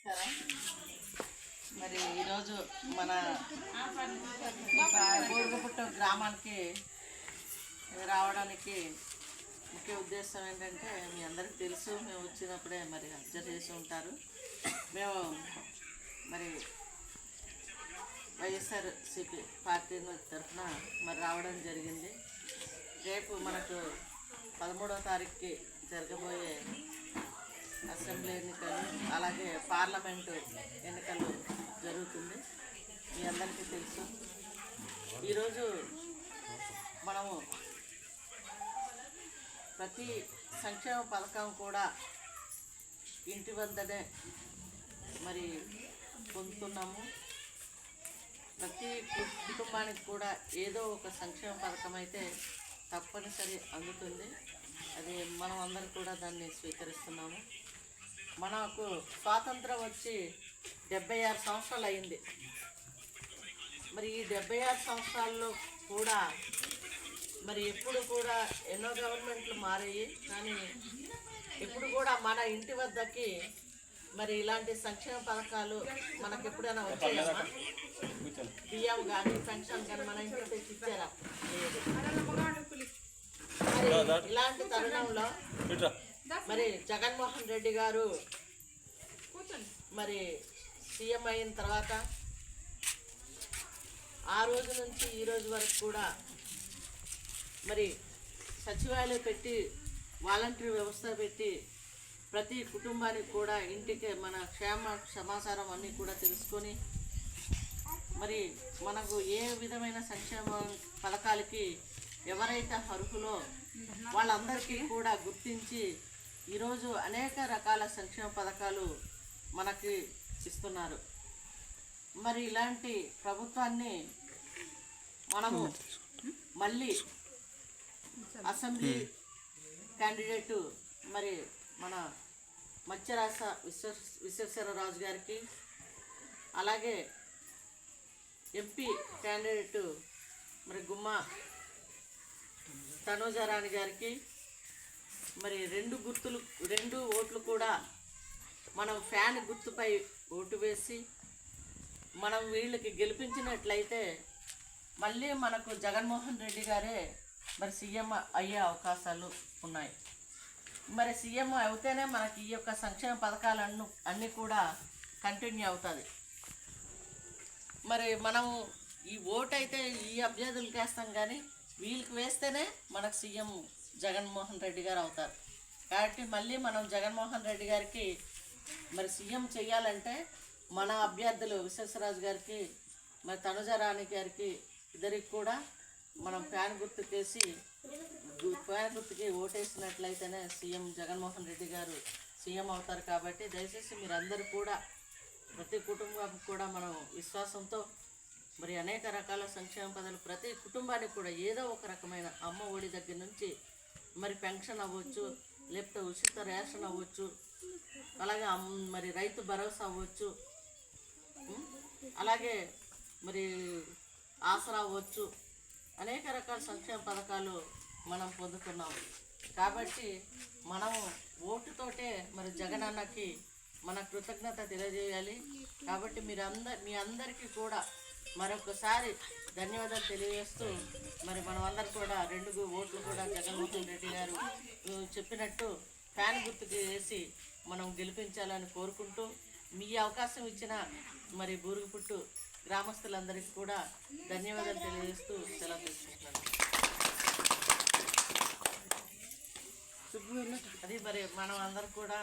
నమస్కారం. మరి ఈరోజు మన బూరుగుపుట్టు గ్రామానికి రావడానికి ముఖ్య ఉద్దేశం ఏంటంటే మీ అందరికీ తెలుసు, మేము వచ్చినప్పుడే మరి అబ్జర్వ్ చేసి ఉంటారు. మేము మరి వైఎస్ఆర్సీపీ పార్టీ తరఫున మరి రావడం జరిగింది. రేపు మనకు 13వ తారీఖుకి జరగబోయే అసెంబ్లీ ఎన్నికలు అలాగే పార్లమెంటు ఎన్నికలు జరుగుతుంది. మీ అందరికీ తెలుసు. ఈరోజు మనము ప్రతి సంక్షేమ పథకం కూడా ఇంటి వద్దనే మరి పొందుతున్నాము. ప్రతి కుటుంబానికి కూడా ఏదో ఒక సంక్షేమ పథకం అయితే తప్పనిసరి అందుతుంది. అది మనం అందరం కూడా దాన్ని స్వీకరిస్తున్నాము. మనకు స్వాతంత్రం వచ్చి 76 సంవత్సరాలు అయింది. మరి ఈ 76 సంవత్సరాల్లో కూడా మరి ఎప్పుడు కూడా ఎన్నో గవర్నమెంట్లు మారాయి, కానీ ఎప్పుడు కూడా మన ఇంటి వద్దకి మరి ఇలాంటి సంక్షేమ పథకాలు మనకు ఎప్పుడైనా వచ్చాయమ్మా? బియ్యం కానీ పెన్షన్ కానీ మన ఇంట్లో తెచ్చి ఇచ్చారా? మరి ఇలాంటి తరుణంలో మరి జగన్మోహన్ రెడ్డి గారు మరి సీఎం అయిన తర్వాత ఆ రోజు నుంచి ఈ రోజు వరకు కూడా మరి సచివాలయం పెట్టి వాలంటరీ వ్యవస్థ పెట్టి ప్రతి కుటుంబానికి కూడా ఇంటికి మన క్షేమ సమాచారం అన్నీ కూడా తెలుసుకొని మరి మనకు ఏ విధమైన సంక్షేమ పథకాలకి ఎవరైతే అర్హులో వాళ్ళందరికీ కూడా గుర్తించి ఈరోజు అనేక రకాల సంక్షేమ పథకాలు మనకి ఇస్తున్నారు. మరి ఇలాంటి ప్రభుత్వాన్ని మనము మళ్ళీ అసెంబ్లీ క్యాండిడేటు మరి మన మత్స్యరాస విశ్వేశ్వరరాజు గారికి, అలాగే ఎంపీ క్యాండిడేటు మరి గుమ్మా తనూజారాణి గారికి మరి రెండు ఓట్లు కూడా మనం ఫ్యాన్ గుర్తుపై ఓటు వేసి మనం వీళ్ళకి గెలిపించినట్లయితే మళ్ళీ మనకు జగన్మోహన్ రెడ్డి గారే మరి సీఎం అయ్యే అవకాశాలు ఉన్నాయి. మరి సీఎం అవుతేనే మనకి ఈ యొక్క సంక్షేమ పథకాలు అన్నీ కూడా కంటిన్యూ అవుతుంది. మరి మనము ఈ ఓటు అయితే ఈ అభ్యర్థులకు వేస్తాం, కానీ వీళ్ళకి వేస్తేనే మనకు సీఎం జగన్మోహన్ రెడ్డి గారు అవుతారు. కాబట్టి మళ్ళీ మనం జగన్మోహన్ రెడ్డి గారికి మరి సీఎం చేయాలంటే మన అభ్యర్థులు విశ్వేశ్వరరాజు గారికి మరి తనుజారాణి గారికి ఇద్దరికి కూడా మనం ఫ్యాన్ గుర్తుకి ఓటేసినట్లయితేనే సీఎం జగన్మోహన్ రెడ్డి గారు సీఎం అవుతారు. కాబట్టి దయచేసి మీరందరూ కూడా ప్రతి కుటుంబం కూడా మనం విశ్వాసంతో మరి అనేక రకాల సంక్షేమ పదాలు ప్రతి కుటుంబానికి కూడా ఏదో ఒక రకమైన అమ్మ ఒడి దగ్గర నుంచి మరి పెన్షన్ అవ్వచ్చు, లేకపోతే ఉచిత రేషన్ అవ్వచ్చు, అలాగే మరి రైతు భరోసా అవ్వచ్చు, అలాగే మరి ఆసరా అవ్వచ్చు, అనేక రకాల సంక్షేమ పథకాలు మనం పొందుతున్నాము. కాబట్టి మనము ఓటుతోటే మరి జగనన్నకి మన కృతజ్ఞత తెలియజేయాలి. కాబట్టి మీ అందరికీ కూడా మరొకసారి ధన్యవాదాలు తెలియజేస్తూ మరి మనమందరం కూడా 2 ఓట్లు కూడా జగన్మోహన్ రెడ్డి గారు చెప్పినట్టు ఫ్యాన్ గుర్తుకి వేసి మనం గెలిపించాలని కోరుకుంటూ మీ అవకాశం ఇచ్చిన మరి బూరుగుపుట్టు గ్రామస్తులందరికీ కూడా ధన్యవాదాలు తెలియజేస్తూ సెలవు తీసుకుంటున్నాను. అది మరి మనం అందరం కూడా